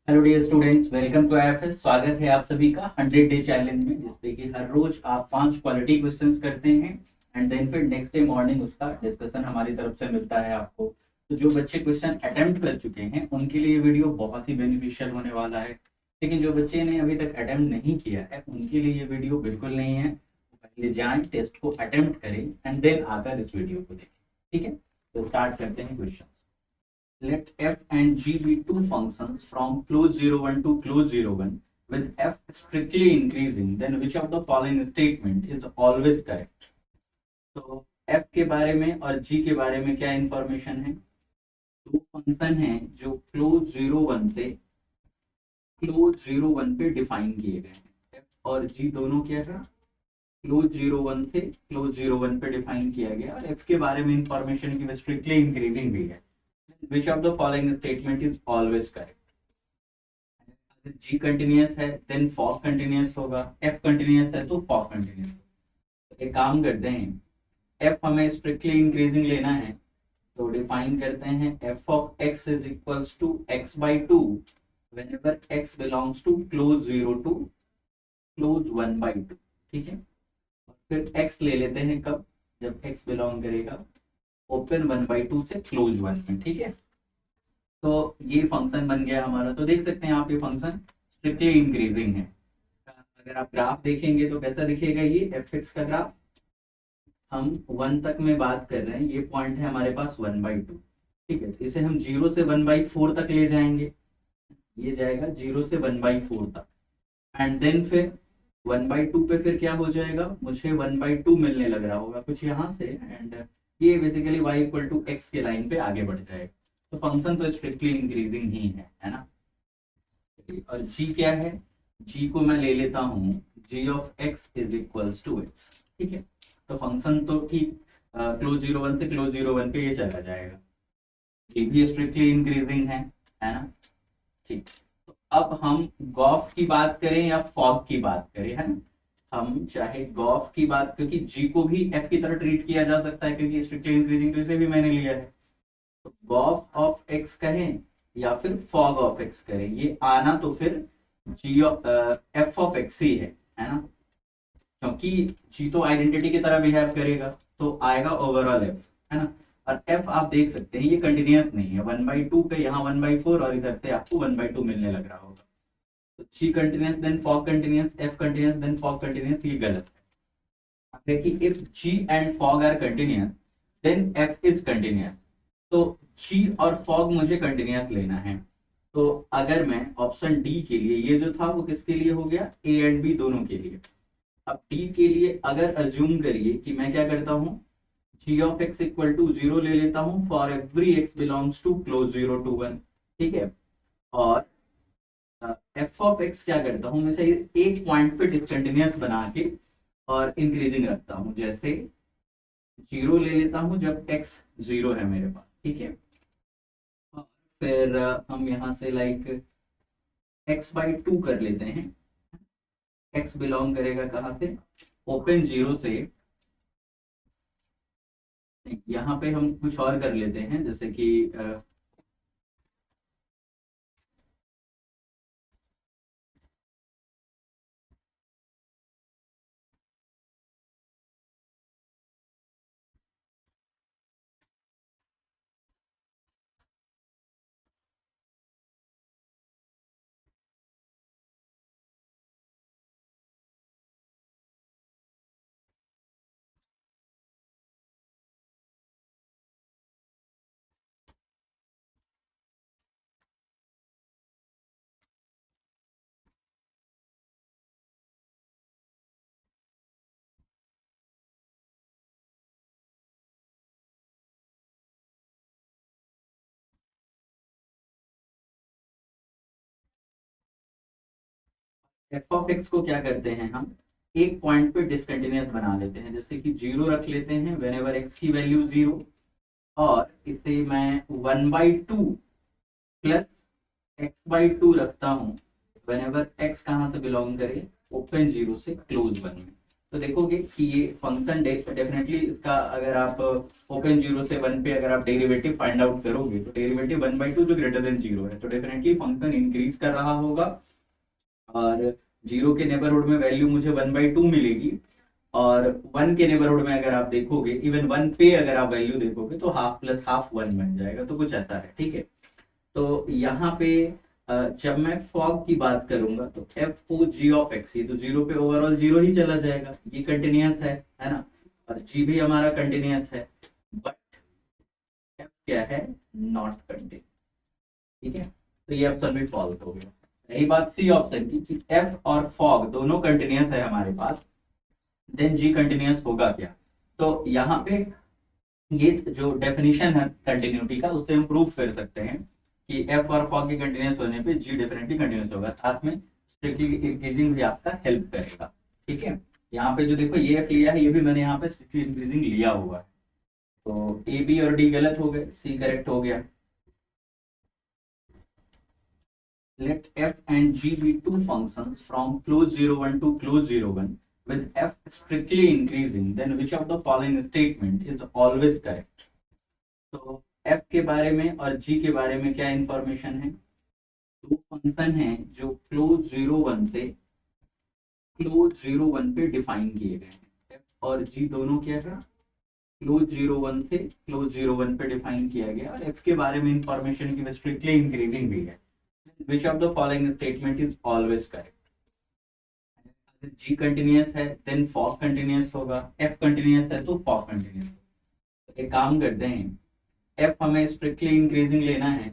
Hello dear students, welcome to IFS. स्वागत है आप सभी का 100 डे चैलेंज में, जिसपे कि हर रोज आप 5 क्वालिटी क्वेश्चंस करते हैं एंड देन फिर नेक्स्ट डे मॉर्निंग उसका डिस्कशन हमारी तरफ से मिलता है आपको। तो जो बच्चे क्वेश्चन अटेम्प्ट कर चुके हैं उनके लिए ये वीडियो बहुत ही बेनिफिशियल होने वाला है, लेकिन जो बच्चे ने अभी तक अटेम्प्ट नहीं किया है उनके लिए ये वीडियो बिल्कुल नहीं है। तो पहले जाएं, टेस्ट को अटेम्प्ट करें एंड देन आकर इस वीडियो को देखें। ठीक है, तो स्टार्ट करते हैं question. Let f and g be two functions from close 01 to close 01 with f strictly increasing, then which of the following statement is always correct? तो f के बारे में और g के बारे में क्या इंफॉर्मेशन है? दो फंक्शन हैं जो क्लोज 01 से क्लोज 01 पे डिफाइन किए गए हैं। f और g दोनों क्या है? क्लोज 01 से क्लोज 01 पे डिफाइन किया गया और f के बारे में इंफॉर्मेशन की स्ट्रिक्टली इंक्रीजिंग भी है। Which of the following statement is always correct? अगर G कंटिन्यूअस है देन फॉग कंटिन्यूअस होगा, F कंटिन्यूअस है तो फॉग कंटिन्यूअस। तो एक काम करते हैं, F हमें स्ट्रिक्टली इंक्रीजिंग लेना है, तो डिफाइन करते हैं f of x is equals to x by 2 whenever x belongs to close 0 to close 1 by 2। ठीक है, और फिर x ले लेते हैं कब? जब x बिलोंग करेगा ओपन 1 by 2 से क्लोज 1 में। ठीक है, तो ये फंक्शन बन गया हमारा। तो देख सकते हैं आप, ये फंक्शन स्ट्रिक्टली इंक्रीजिंग है। अगर आप ग्राफ देखेंगे तो कैसा दिखेगा? ये एफ एक्स का ग्राफ, हम 1 तक में बात कर रहे हैं, ये पॉइंट है हमारे पास 1/2। ठीक है, तो इसे हम 0 से 1/4 तक ले जाएंगे, ये जाएगा 0 से 1/4 तक एंड देन फिर 1/2 पे फिर क्या हो जाएगा? मुझे 1/2 मिलने लग रहा होगा कुछ यहाँ से, एंड ये basically y equal to x के लाइन पे आगे बढ़ जाएगा। तो फंक्शन तो स्ट्रिक्टली इंक्रीजिंग ही है ना। और g क्या है? g को मैं ले लेता हूँ g of x is equals to x. ठीक है, तो फंक्शन तो ठीक क्लोज 01 से क्लोज 01 पे ये चला जाएगा, ये भी स्ट्रिक्टली इंक्रीजिंग है ना। ठीक, तो अब हम गॉफ की बात करें या फॉग की बात करें, है ना। हम चाहे गॉफ की बात, क्योंकि जी को भी एफ की तरह ट्रीट किया जा सकता है क्योंकि स्ट्रिक्टली इंक्रीजिंग, तो इसे भी मैंने लिया है। तो गॉफ ऑफ एक्स कहें या फिर फॉग ऑफ एक्स करें, ये आना तो फिर जी एफ ऑफ एक्स ही है ना, क्योंकि जी तो आइडेंटिटी की तरह बिहेव करेगा, तो आएगा ओवरऑल एफ, है ना। और एफ आप देख सकते हैं ये कंटिन्यूअस नहीं है, 1/2 पे यहाँ 1/4 और इधर से आपको 1/2 मिलने लग रहा होगा। तो g continuous then fog continuous, f continuous then fog continuous, ये गलत है। देखिए, if g and fog are continuous then f is continuous. तो जी और फॉग मुझे कंटिन्यूअस लेना है, तो अगर मैं ऑप्शन डी के लिए, ये जो था वो किसके लिए हो गया? ए एंड बी दोनों के लिए। अब डी के लिए अगर अज्यूम करिए कि मैं क्या करता हूँ, g of x equal to 0 ले लेता हूँ for every x belongs to close 0 to 1। ठीक है, और f ऑफ x क्या करता हूँ, मैं से एक पॉइंट पे डिसकंटिन्यूअस बना के और इंक्रीजिंग रखता हूँ, जैसे 0 ले लेता हूँ जब x 0 है मेरे पास। ठीक है, और फिर हम यहाँ से लाइक x/2 कर लेते हैं। x बिलोंग करेगा कहाँ से? ओपन 0 से, यहाँ पे हम कुछ और कर लेते हैं, जैसे कि एफ ऑफ एक्स को क्या करते हैं हम, एक पॉइंट पे डिसकंटिन्यूअस बना लेते हैं, जैसे कि 0 रख लेते हैं वेन एवर एक्स की वैल्यू 0, और इसे मैं 1/2 प्लस x/2 रखता हूँ वेन एवर एक्स कहाँ से बिलोंग करे? ओपन 0 से क्लोज 1 में। तो देखोगे कि ये फंक्शन डेफिनेटली इसका अगर आप ओपन 0 से 1 पे अगर आप डेरिवेटिव फाइंड आउट करोगे तो डेरिवेटिव 1/2 जो ग्रेटर देन 0 है, तो डेफिनेटली फंक्शन इंक्रीज कर रहा होगा और 0 के नेबरहुड में वैल्यू मुझे 1/2 मिलेगी और 1 के नेबरहुड में अगर आप देखोगे, इवन 1 पे अगर आप वैल्यू देखोगे तो हाफ प्लस हाफ 1 बन जाएगा, तो कुछ ऐसा है। ठीक है, तो यहाँ पे जब मैं फॉग की बात करूंगा तो F O G of x, ये तो 0 पे ओवरऑल 0 ही चला जाएगा, ये कंटिन्यूअस है ना, और जी भी हमारा कंटिन्यूअस है, बट एफ क्या है, नॉट कंटिन्यूअस। ठीक है, तो ये ऑप्शन भी फॉल्स हो गया। रही बात सी ऑप्शन की कि एफ और फॉग दोनों कंटिन्यूअस है हमारे पास, देन जी कंटिन्यूअस होगा क्या? तो यहाँ पे ये जो डेफिनेशन है कंटिन्यूटी का, उससे हम प्रूव कर सकते हैं कि एफ और फॉग के कंटिन्यूअस होने पे जी डेफिनेटली कंटिन्यूअस होगा, साथ में स्ट्रिक्टली इंक्रीजिंग भी आपका हेल्प करेगा। ठीक है, यहाँ पे जो देखो ये एफ लिया है, ये भी मैंने यहाँ पे स्ट्रिक्टली इंक्रीजिंग लिया हुआ है, तो ए बी और डी गलत हो गए, सी करेक्ट हो गया। Let f and g be two functions from close 01 to close 01 with f strictly increasing, then which of the following statement is always correct? तो f के बारे में और g के बारे में क्या इंफॉर्मेशन है? दो फंक्शन हैं जो क्लोज 01 से क्लोज 01 पे डिफाइन किए गए हैं। f और g दोनों क्या है, क्लोज 01 से क्लोज 01 पे डिफाइन किया गया, और f के बारे में इंफॉर्मेशन की स्ट्रिक्टली इंक्रीजिंग भी है। Which of the following statement is always correct? अगर G कंटिन्यूअस है then fog कंटिन्यूअस होगा, F कंटिन्यूअस है तो fog कंटिन्यूअस होगा। एक काम करते हैं, F हमें स्ट्रिक्टली इंक्रीजिंग लेना है,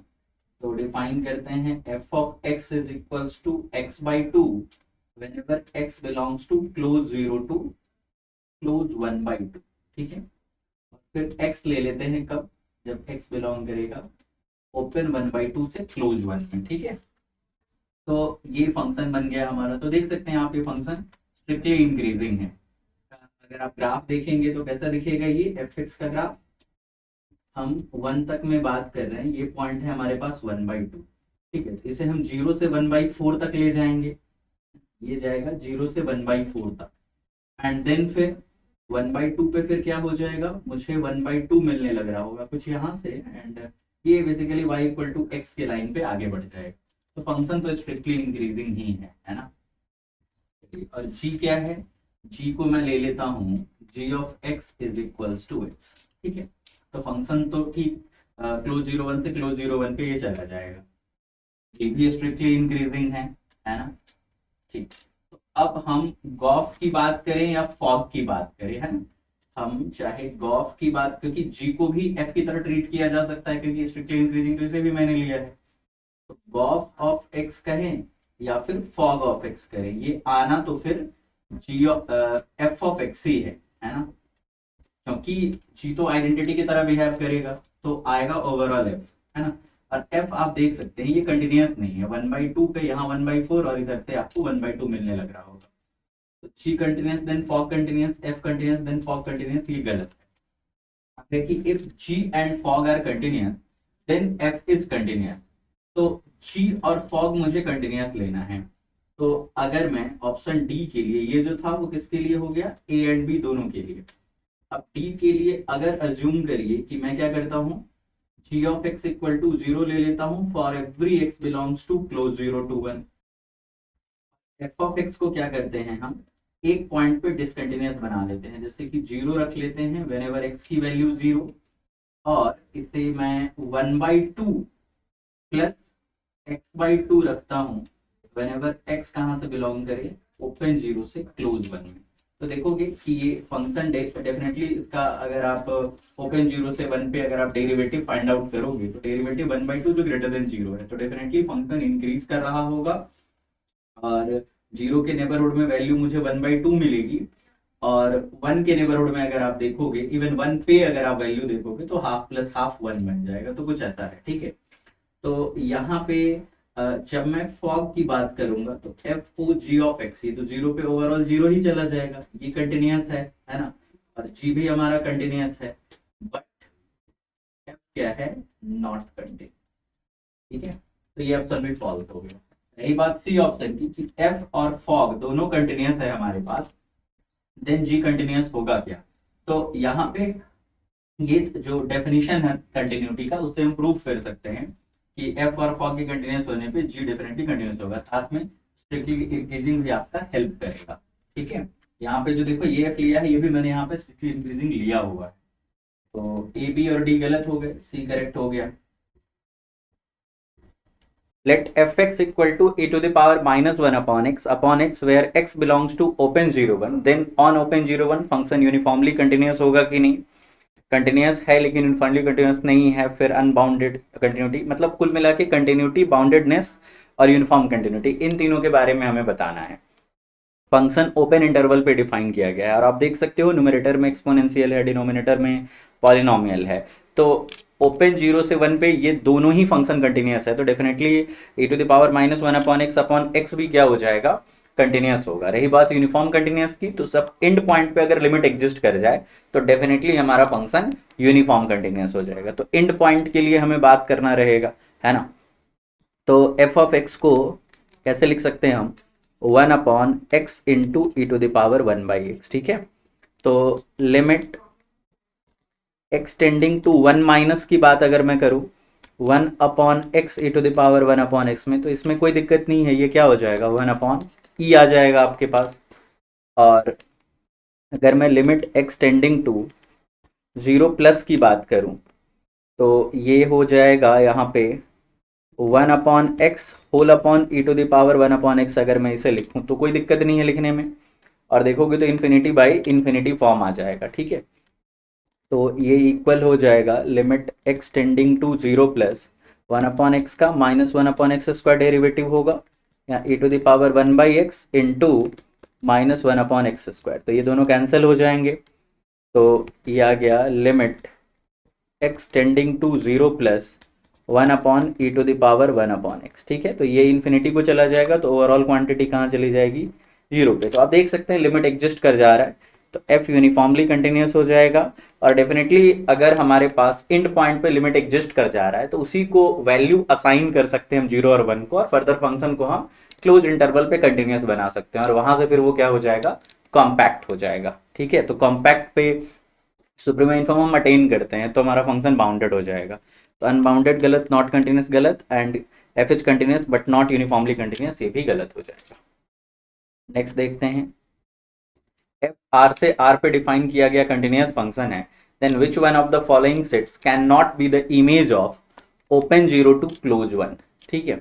तो डिफाइन करते हैं f of x is equals to x/2 whenever x belongs to close 0 to close 1/2। ठीक है, और फिर x ले लेते हैं कब, जब x बिलोंग करेगा ओपन 1/2 से क्लोज 1 में। ठीक है, तो ये फंक्शन बन गया हमारा। तो देख सकते हैं आप ये फंक्शन स्ट्रिक्टली इंक्रीजिंग है। अगर आप ग्राफ देखेंगे तो कैसा दिखेगा, ये एफ एक्स का ग्राफ, हम 1 तक में बात कर रहे हैं, ये पॉइंट है हमारे पास 1/2। ठीक है, इसे हम 0 से 1/4 तक ले जाएंगे, ये जाएगा 0 से 1/4 तक, एंड देन फिर 1/2 पे फिर क्या हो जाएगा, मुझे 1/2 मिलने लग रहा होगा कुछ यहाँ से, एंड ये basically y equal to x के लाइन पे आगे बढ़ जाएगा। तो फंक्शन तो स्ट्रिक्टली इंक्रीजिंग ही है ना। और g क्या है, g को मैं ले लेता हूँ g of x is equals to x। ठीक है, तो फंक्शन तो ठीक क्लोज 01 से क्लोज 01 पे ये चला जाएगा, g भी स्ट्रिक्टली इंक्रीजिंग है ना। ठीक, तो अब हम गॉफ की बात करें या फॉग की बात करें, है ना, हम चाहे गॉफ की बात, क्योंकि जी को भी एफ की तरह ट्रीट किया जा सकता है क्योंकि स्ट्रिक्टली इंक्रीजिंग, तो इसे भी मैंने लिया है। तो गॉफ ऑफ एक्स कहें या फिर फॉग ऑफ एक्स करें, ये आना तो फिर जी एफ ऑफ एक्स ही है ना, क्योंकि जी तो आइडेंटिटी की तरह बिहेव करेगा, तो आएगा ओवरऑल एफ, है ना। और एफ आप देख सकते हैं ये कंटिन्यूअस नहीं है, 1/2 पे यहाँ 1/4 और इधर से आपको 1/2 मिलने लग रहा होगा। तो G continuous then fog continuous, F continuous then fog continuous, ये गलत है। देखिए if G and fog are continuous then F is continuous, तो G और fog मुझे continuous लेना है। तो अगर मैं ऑप्शन डी के लिए, ये जो था वो किसके लिए हो गया, A एंड B दोनों के लिए। अब D के लिए अगर अज्यूम करिए कि मैं क्या करता हूँ, G of x equal to 0 ले लेता हूँ for every x belongs to close 0 to 1। F of x को क्या करते हैं हम, एक पॉइंट पे डिसकंटिन्यूअस बना लेते हैं, जैसे कि 0 रख लेते हैं व्हेनेवर x की वैल्यू 0, और इसे मैं 1/2 प्लस x/2 रखता हूँ व्हेनेवर x कहाँ से बिलोंग करे, ओपन 0 से क्लोज 1 में। तो देखोगे कि ये फंक्शन डेफिनेटली इसका अगर आप ओपन 0 से 1 पे अगर आप डेरिवेटिव फाइंड आउट करोगे तो डेरिवेटिव 1/2 जो ग्रेटर देन 0 है, तो डेफिनेटली फंक्शन इंक्रीज कर रहा होगा, और 0 के नेबरहुड में वैल्यू मुझे 1/2 मिलेगी, और 1 के नेबरहुड में अगर आप देखोगे, इवन 1 पे अगर आप वैल्यू देखोगे तो हाफ प्लस हाफ 1 बन जाएगा, तो कुछ ऐसा है। ठीक है, तो यहाँ पे जब मैं फॉग की बात करूंगा तो F O G of x, ये तो 0 पे ओवरऑल 0 ही चला जाएगा, ये कंटिन्यूअस है ना, और जी भी हमारा कंटिन्यूअस है, बट एफ क्या है, नॉट कंटिन्यूअस। ठीक है, तो ये ऑप्शन भी फॉल्स हो गया। रही बात सी ऑप्शन की कि एफ और फॉग दोनों कंटिन्यूअस है हमारे पास, देन जी कंटिन्यूस होगा क्या। तो यहाँ पे ये जो डेफिनेशन है कंटिन्यूटी का, उससे हम प्रूव कर सकते हैं कि एफ और फॉग के कंटिन्यूस होने पे जी डेफिनेटली कंटिन्यूस होगा। साथ में स्ट्रिक्टली इंक्रीजिंग भी आपका हेल्प करेगा। ठीक है, यहाँ पे जो देखो ये एफ लिया है, ये भी मैंने यहाँ पे स्ट्रिक्टली इंक्रीजिंग लिया हुआ है। तो ए बी और डी गलत हो गए, सी करेक्ट हो गया। Let fx equal to e to the power minus 1 upon x where x belongs to open 0 1, then on open 0 1 function uniformly continuous होगा कि नहीं। कंटिन्यूस है लेकिन यूनिफॉर्मली कंटिन्यूस नहीं है, फिर अनबाउंडेड कंटिन्यूटी, मतलब कुल मिला के कंटिन्यूटी, बाउंडेडनेस और यूनिफॉर्म कंटिन्यूटी, इन तीनों के बारे में हमें बताना है। फंक्शन ओपन इंटरवल पे डिफाइन किया गया है और आप देख सकते हो न्यूमरेटर में एक्सपोनेंशियल है, डिनोमिनेटर में पॉलिनोमियल है। तो ओपन 0 से 1 पे ये दोनों ही फंक्शन कंटिन्यूस है, तो definitely e to the power minus 1 upon x भी क्या हो जाएगा, कंटिन्यूस होगा। रही बात यूनिफॉर्म कंटिन्यूस की, तो सब एंड पॉइंट पे अगर लिमिट एग्जिस्ट कर जाए तो डेफिनेटली हमारा फंक्शन यूनिफॉर्म कंटिन्यूस हो जाएगा। तो एंड पॉइंट के लिए हमें बात करना रहेगा, है ना। तो एफ ऑफ एक्स को कैसे लिख सकते हैं हम, 1 upon x into E to the power 1 by x. ठीक है, तो लिमिट एक्सटेंडिंग टू 1 माइनस की बात अगर मैं करूँ, 1 upon x E to the power 1 upon x में, तो इसमें कोई दिक्कत नहीं है, ये क्या हो जाएगा 1 अपॉन ई आ जाएगा आपके पास। और अगर मैं लिमिट एक्सटेंडिंग टू 0 प्लस की बात करूँ तो ये हो जाएगा यहाँ पे 1 upon x whole upon E to the power 1 upon x. अगर मैं इसे लिखूँ तो कोई दिक्कत नहीं है लिखने में, और देखोगे तो इन्फिनिटी बाई इन्फिनिटी फॉर्म आ जाएगा। ठीक है, तो ये इक्वल हो जाएगा limit extending to 0 plus 1 upon x का minus 1 upon x square derivative होगा, या e to the power 1 by x into minus 1 upon x square. तो ये दोनों कैंसिल हो जाएंगे, तो ये आ गया limit extending to 0 plus 1 upon E to the power 1 upon x. ठीक है, तो ये इन्फिनिटी को चला जाएगा, तो ओवरऑल क्वांटिटी कहाँ चली जाएगी, 0 पे। तो आप देख सकते हैं लिमिट एग्जिस्ट कर जा रहा है, तो एफ यूनिफॉर्मली कंटिन्यूस हो जाएगा। और डेफिनेटली अगर हमारे पास एंड पॉइंट पे लिमिट एग्जिस्ट कर जा रहा है तो उसी को वैल्यू असाइन कर सकते हैं हम 0 और 1 को, और फर्दर फंक्शन को हम क्लोज इंटरवल पे कंटिन्यूस बना सकते हैं, और वहां से फिर वो क्या हो जाएगा, कॉम्पैक्ट हो जाएगा। ठीक है, तो कॉम्पैक्ट पे सुप्रीमा इन्फॉर्म हम अटेन करते हैं तो हमारा फंक्शन बाउंडेड हो जाएगा। तो अनबाउंडेड गलत, नॉट कंटिन्यूस गलत, and F is continuous but not uniformly continuous, ये भी गलत हो जाएगा। नेक्स्ट देखते हैं, एफ आर से आर पे डिफाइन किया गया कंटिन्यूस फंक्शन है, then which one of the following sets can not be the image of open 0 to close 1। ठीक है,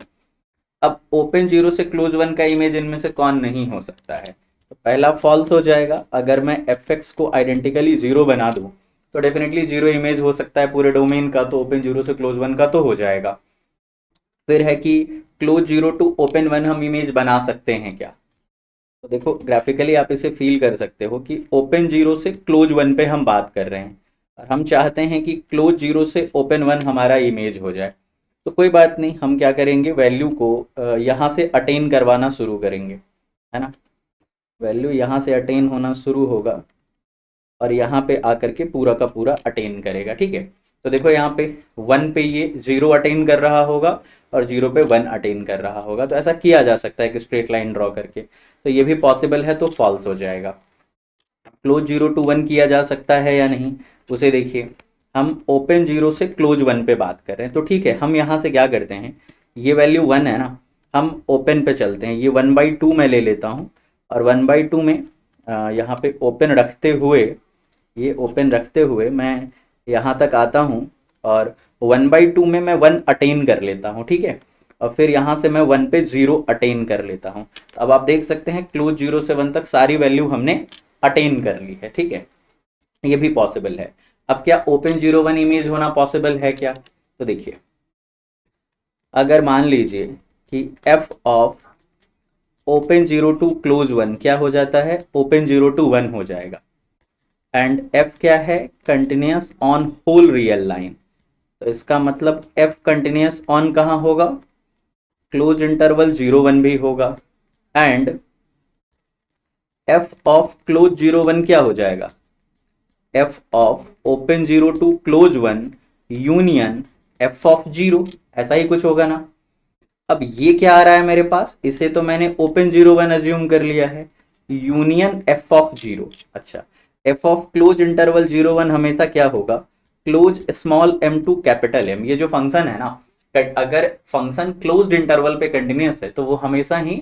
अब ओपन 0 से क्लोज 1 का इमेज इनमें से कौन नहीं हो सकता है, तो पहला फॉल्स हो जाएगा। अगर मैं एफ एक्स को आइडेंटिकली 0 बना दूं तो डेफिनेटली 0 इमेज हो सकता है पूरे डोमेन का, तो ओपन 0 से क्लोज 1 का तो हो जाएगा। फिर है कि क्लोज 0 टू ओपन 1 हम इमेज बना सकते हैं क्या, तो देखो ग्राफिकली आप इसे फील कर सकते हो कि ओपन 0 से क्लोज 1 पे हम बात कर रहे हैं, और हम चाहते हैं कि क्लोज 0 से ओपन 1 हमारा इमेज हो जाए। तो कोई बात नहीं, हम क्या करेंगे, वैल्यू को यहाँ से अटेन करवाना शुरू करेंगे, है ना। वैल्यू यहाँ से अटेन होना शुरू होगा और यहाँ पे आकर के पूरा का पूरा अटेन करेगा। ठीक है, तो देखो यहाँ पे 1 पे ये 0 अटेन कर रहा होगा और 0 पे 1 अटेन कर रहा होगा। तो ऐसा किया जा सकता है कि स्ट्रेट लाइन ड्रॉ करके, तो ये भी पॉसिबल है, तो फॉल्स हो जाएगा। क्लोज 0 टू 1 किया जा सकता है या नहीं, उसे देखिए। हम ओपन 0 से क्लोज 1 पे बात कर रहे हैं, तो ठीक है, हम यहाँ से क्या करते हैं, ये वैल्यू 1 है ना, हम ओपन पे चलते हैं, ये 1/2 मैं ले लेता हूँ, और 1/2 में यहाँ पे ओपन रखते हुए, ये ओपन रखते हुए मैं यहाँ तक आता हूँ, और 1/2 में मैं 1 अटेन कर लेता हूँ। ठीक है, और फिर यहाँ से मैं 1 पे 0 अटेन कर लेता हूँ। तो अब आप देख सकते हैं क्लोज 0 से 1 तक सारी वैल्यू हमने अटेन कर ली है। ठीक है, ये भी पॉसिबल है। अब क्या ओपन 0 1 इमेज होना पॉसिबल है क्या, तो देखिए, अगर मान लीजिए कि F of open 0 to close 1 क्या हो जाता है, ओपन 0 टू 1 हो जाएगा, एंड एफ क्या है, continuous on whole real line. तो इसका मतलब एफ कंटिन्यूस ऑन कहाँ होगा, क्लोज इंटरवल 0 1 भी होगा, एंड एफ ऑफ क्लोज 0 1 क्या हो जाएगा, F of open 0 to close 1 union F of 0, ऐसा ही कुछ होगा ना। अब ये क्या आ रहा है मेरे पास, इसे तो मैंने ओपन 0 1 अज्यूम कर लिया है, यूनियन एफ ऑफ जीरो। अच्छा, एफ ऑफ क्लोज इंटरवल 0 1 हमेशा क्या होगा, close small m to capital M। ये जो फंक्शन है ना, अगर फंक्शन क्लोज्ड इंटरवल पे कंटिन्यूस है तो वो हमेशा ही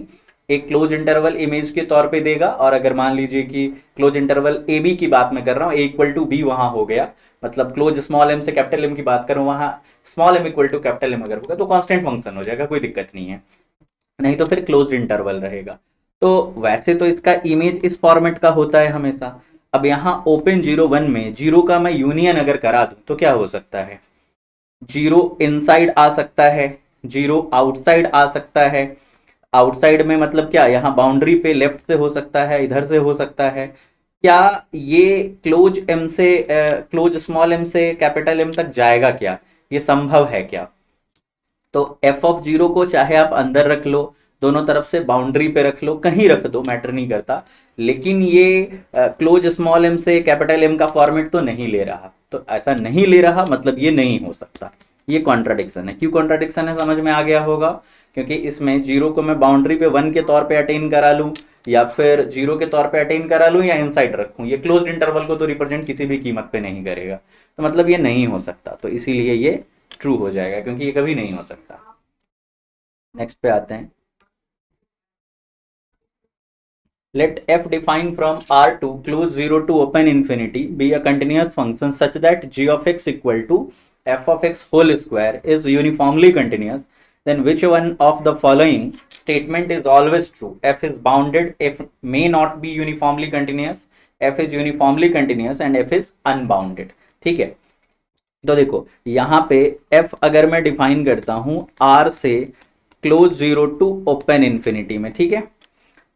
एक क्लोज इंटरवल इमेज के तौर पे देगा। और अगर मान लीजिए कि क्लोज इंटरवल ए बी की बात मैं कर रहा हूँ, ए इक्वल टू बी वहां हो गया, मतलब क्लोज स्मॉल m से कैपिटल M की बात करूँ, वहां small m equal to capital M अगर होगा तो कांस्टेंट फंक्शन हो जाएगा, कोई दिक्कत नहीं है। नहीं तो फिर क्लोज्ड इंटरवल रहेगा। तो वैसे तो इसका इमेज इस फॉर्मेट का होता है हमेशा। अब यहाँ ओपन 0 1 में जीरो का मैं यूनियन अगर करा दूं तो क्या हो सकता है, जीरो इनसाइड आ सकता है, जीरो आउटसाइड आ सकता है। आउटसाइड में मतलब क्या, यहाँ बाउंड्री पे लेफ्ट से हो सकता है, इधर से हो सकता है। क्या ये क्लोज एम से क्लोज स्मॉल एम से कैपिटल एम तक जाएगा क्या, ये संभव है क्या? तो एफ ऑफ जीरो को चाहे आप अंदर रख लो, दोनों तरफ से बाउंड्री पे रख लो, कहीं रख दो, मैटर नहीं करता, लेकिन ये क्लोज स्मॉल एम से कैपिटल एम का फॉर्मेट तो नहीं ले रहा। तो ऐसा नहीं ले रहा मतलब ये नहीं हो सकता, ये कॉन्ट्राडिक्शन है। क्यों कॉन्ट्राडिक्शन है समझ में आ गया होगा, क्योंकि इसमें जीरो को मैं बाउंड्री पे 1 के तौर पे अटेन करा लूं, या फिर जीरो के तौर पे अटेन करा लूं, या इनसाइड रखूं, ये क्लोज्ड इंटरवल को तो रिप्रेजेंट किसी भी कीमत पे नहीं करेगा। तो मतलब ये नहीं हो सकता, तो इसीलिए ये ट्रू हो जाएगा, क्योंकि ये कभी नहीं हो सकता। नेक्स्ट पे आते हैं। Let f defined from R to close 0 to open infinity be a continuous function such that g of x equal to f of x whole square is uniformly continuous. Then which one of the following statement is always true? F is bounded, f may not be uniformly continuous, f is uniformly continuous and f is unbounded। ठीक है, तो देखो यहाँ पे f अगर मैं define करता हूँ R से क्लोज 0 टू ओपन इन्फिनिटी में, ठीक है,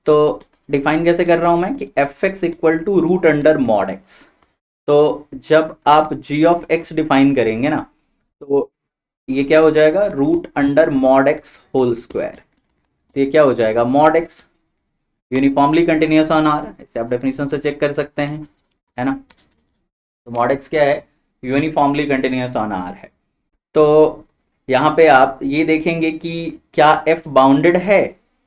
तो डिफाइन कैसे कर रहा हूं मैं कि F x equal to root under mod x. तो जब आप जी ऑफ एक्स डिफाइन करेंगे ना, तो ये क्या हो जाएगा, root under mod x whole square. तो ये क्या हो जाएगा, mod x uniformly continuous on R, इसे आप डेफिनेशन से चेक कर सकते हैं, है ना। तो मॉड एक्स क्या है, यूनिफॉर्मली कंटिन्यूस ऑन आर है। तो यहाँ पे आप ये देखेंगे कि क्या एफ बाउंडेड है,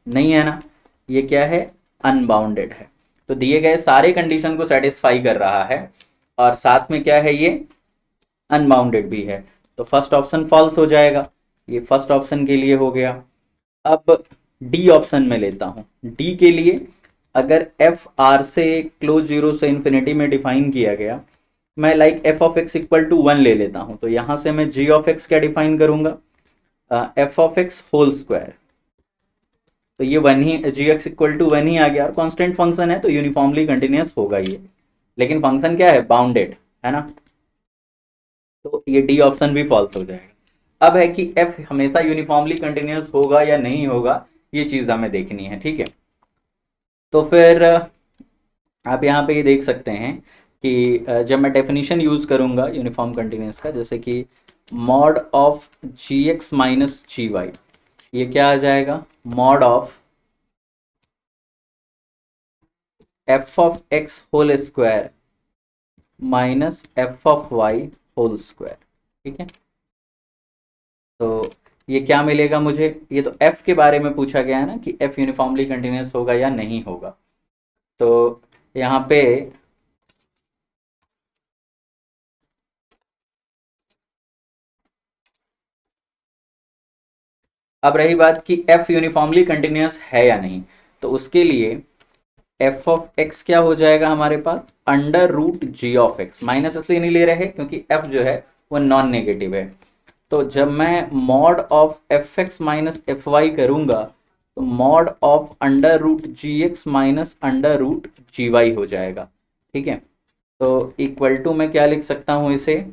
नहीं है ना, ये क्या है, अनबाउंडेड है। तो दिए गए सारे कंडीशन को सेटिस्फाई कर रहा है, और साथ में क्या है, ये अनबाउंडेड भी है। तो फर्स्ट ऑप्शन फॉल्स हो जाएगा, ये फर्स्ट ऑप्शन के लिए हो गया। अब डी ऑप्शन में लेता हूं, डी के लिए अगर एफ आर से क्लोज 0 से इन्फिनिटी में डिफाइन किया गया, मैं like F of x equal to 1 ले लेता हूं, तो यहां से मैं जी ऑफ एक्स क्या डिफाइन करूंगा, F of x whole square. तो ये 1 ही, जी एक्स इक्वल टू 1 ही आ गया, और कांस्टेंट फंक्शन है तो यूनिफॉर्मली कंटिन्यूस होगा ये, लेकिन फंक्शन क्या है, बाउंडेड है ना। तो ये डी ऑप्शन भी फॉल्स हो जाएगा। अब है कि एफ हमेशा यूनिफॉर्मली कंटिन्यूस होगा या नहीं होगा, ये चीज हमें देखनी है, ठीक है। तो फिर आप यहाँ पे ये देख सकते हैं कि जब मैं डेफिनेशन यूज करूंगा यूनिफॉर्म कंटिन्यूस का, जैसे कि mod of G x minus G Y, ये क्या आ जाएगा, mod of F of x whole square minus F of Y whole square, ठीक है। तो ये क्या मिलेगा मुझे, ये तो एफ के बारे में पूछा गया है ना कि एफ यूनिफॉर्मली कंटिन्यूस होगा या नहीं होगा। तो यहाँ पे अब रही बात कि एफ यूनिफॉर्मली कंटिन्यूस है या नहीं, तो उसके लिए एफ ऑफ एक्स क्या हो जाएगा हमारे पास, under root g of x. Minus इसलिए नहीं ले रहे क्योंकि एफ जो है वो नॉन नेगेटिव है। तो जब मैं mod of F x minus F Y करूंगा, तो mod of under root G x minus under root G Y हो जाएगा, ठीक है। तो इक्वल टू मैं क्या लिख सकता हूँ इसे,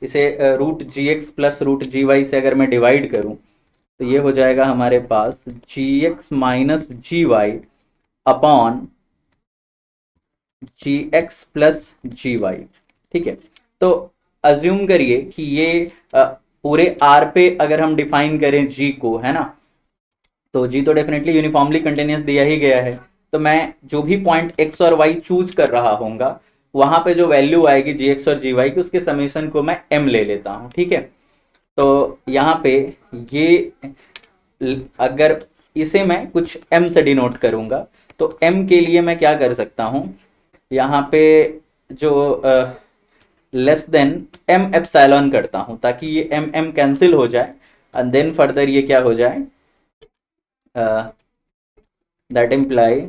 इसे root G x plus root G Y से अगर मैं डिवाइड करूँ, तो ये हो जाएगा हमारे पास जी x minus G Y upon जी एक्स प्लस जी वाई, ठीक है। तो अज्यूम करिए कि ये पूरे आर पे अगर हम डिफाइन करें जी को, है ना, तो जी तो डेफिनेटली यूनिफॉर्मली कंटिन्यूस दिया ही गया है। तो मैं जो भी पॉइंट एक्स और वाई चूज कर रहा होऊंगा, वहां पे जो वैल्यू आएगी जी एक्स और जी वाई की, उसके समीशन को मैं एम ले लेता हूं, ठीक है। तो यहाँ पे ये अगर इसे मैं कुछ m से डिनोट करूंगा। तो m के लिए मैं क्या कर सकता हूं, यहाँ पे जो लेस देन m एप्सिलॉन करता हूं ताकि ये m कैंसिल हो जाए एंड देन फर्दर ये क्या हो जाए, that imply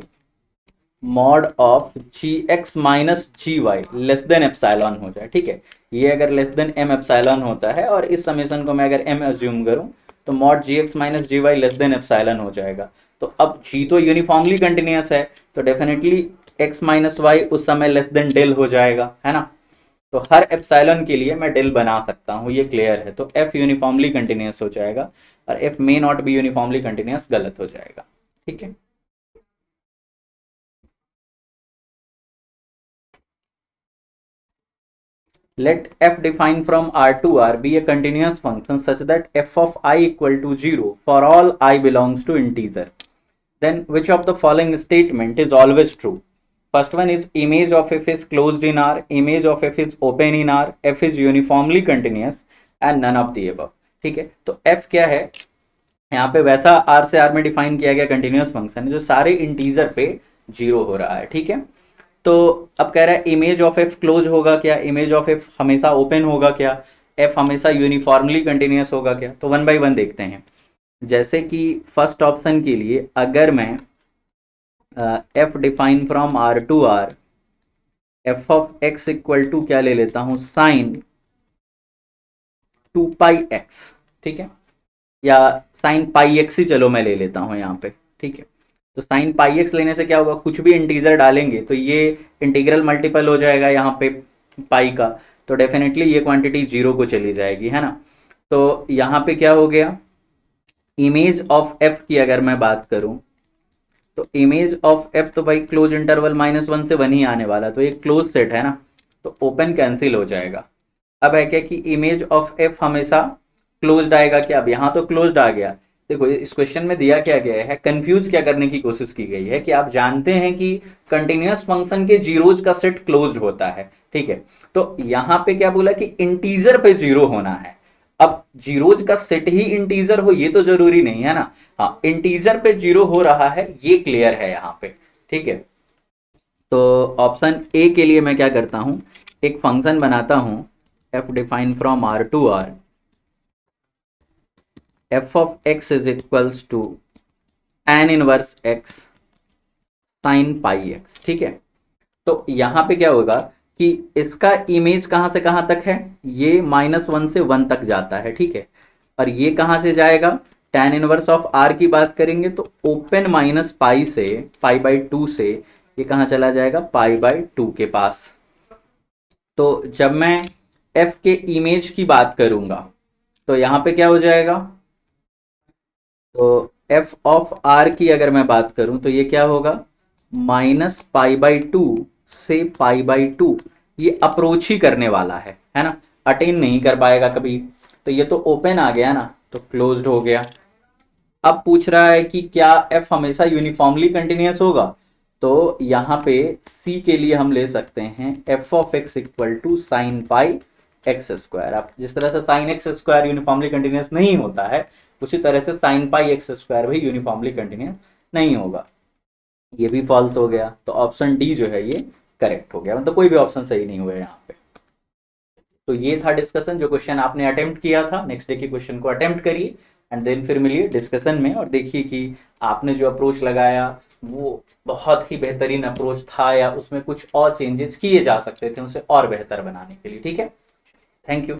mod of G x minus G Y less than epsilon हो जाए। ठीक है, ये अगर लेस देन m एप्सिलॉन होता है और इस समेशन को मैं अगर m अज्यूम करूं तो मॉड जी x minus G Y less than epsilon हो जाएगा। तो अब g तो यूनिफॉर्मली कंटिन्यूस है, तो डेफिनेटली x माइनस वाई उस समय लेस देन डेल हो जाएगा, है ना। तो हर एप्सिलॉन के लिए मैं डेल बना सकता हूँ, ये क्लियर है। तो f यूनिफॉर्मली कंटिन्यूस हो जाएगा और f may not be uniformly continuous गलत हो जाएगा। ठीक है, let f defined from R to R be a continuous function such that f of I equal to 0 for all I belongs to integer. Then which of the following statement is always true? First one is image of f is closed in R, image of f is open in R, f is uniformly continuous and none of the above. ठीक है, तो f क्या है, यहाँ पे वैसा R से R में डिफाइन किया गया कंटिन्यूस फंक्शन है जो सारे इंटीजर पे जीरो हो रहा है। ठीक है, तो अब कह रहा है इमेज ऑफ एफ क्लोज होगा क्या, इमेज ऑफ एफ हमेशा ओपन होगा क्या, एफ हमेशा यूनिफॉर्मली कंटिन्यूस होगा क्या। तो वन बाय वन देखते हैं। जैसे कि फर्स्ट ऑप्शन के लिए अगर मैं F define from R to R, F of x equal to क्या ले लेता हूं, साइन 2 पाई एक्स। ठीक है, या साइन पाई एक्स ही चलो मैं ले लेता हूं यहाँ पे। ठीक है, तो साइन पाई एक्स लेने से क्या होगा, कुछ भी इंटीजर डालेंगे तो ये इंटीग्रल मल्टीपल हो जाएगा यहाँ पे पाई का, तो डेफिनेटली ये क्वांटिटी जीरो को चली जाएगी, है ना। तो यहाँ पे क्या हो गया, इमेज ऑफ एफ की अगर मैं बात करूं तो इमेज ऑफ एफ तो भाई क्लोज इंटरवल -1 से 1 ही आने वाला, तो ये क्लोज सेट है ना, तो ओपन कैंसिल हो जाएगा। अब है क्या कि इमेज ऑफ एफ हमेशा क्लोज्ड आएगा क्या, अब यहाँ तो क्लोज्ड आ गया। देखो इस क्वेश्चन में दिया क्या गया है, कंफ्यूज क्या करने की कोशिश की गई है कि आप जानते हैं कि कंटिन्यूअस फंक्शन के जीरोज का सेट क्लोज्ड होता है। ठीक है, तो यहाँ पे क्या बोला कि इंटीजर पे जीरो होना है। अब जीरोज का सेट ही इंटीजर हो ये तो जरूरी नहीं है ना, हाँ इंटीजर पे जीरो हो रहा है ये क्लियर है यहाँ पे। ठीक है, तो ऑप्शन ए के लिए मैं क्या करता हूं, एक फंक्शन बनाता हूं f define from R to R, f of x is equals to tan inverse x sine pi x। ठीक है, तो यहां पे क्या होगा कि इसका इमेज कहां से कहां तक है, ये -1 से 1 तक जाता है। ठीक है, और ये कहां से जाएगा, tan इनवर्स ऑफ r की बात करेंगे तो ओपन माइनस पाई से π/2 से ये कहां चला जाएगा, π/2 के पास। तो जब मैं f के इमेज की बात करूंगा तो यहां पे क्या हो जाएगा, तो f ऑफ r की अगर मैं बात करूं तो ये क्या होगा, -π/2 से π/2, ये अप्रोच ही करने वाला है ना, अटेन नहीं कर पाएगा कभी। तो ये तो ओपन आ गया ना, तो क्लोज्ड हो गया। अब पूछ रहा है कि क्या f हमेशा यूनिफॉर्मली कंटिन्यूस होगा, तो यहाँ पे c के लिए हम ले सकते हैं f of x equal to sine pi x square. अब जिस तरह से sine x square uniformly continuous नहीं होता है, उसी तरह से साइन पाई एक्स स्क्वायर भी यूनिफॉर्मली कंटिन्यूस नहीं होगा। ये भी फॉल्स हो गया, तो ऑप्शन डी जो है ये करेक्ट हो गया, मतलब कोई भी ऑप्शन सही नहीं हुआ यहाँ पे। तो ये था डिस्कशन, जो क्वेश्चन आपने अटेम्प्ट किया था, नेक्स्ट डे के क्वेश्चन को अटेम्प्ट करिए एंड देन फिर मिलिए डिस्कशन में और देखिए कि आपने जो अप्रोच लगाया वो बहुत ही बेहतरीन अप्रोच था या उसमें कुछ और चेंजेस किए जा सकते थे उसे और बेहतर बनाने के लिए। ठीक है, थैंक यू।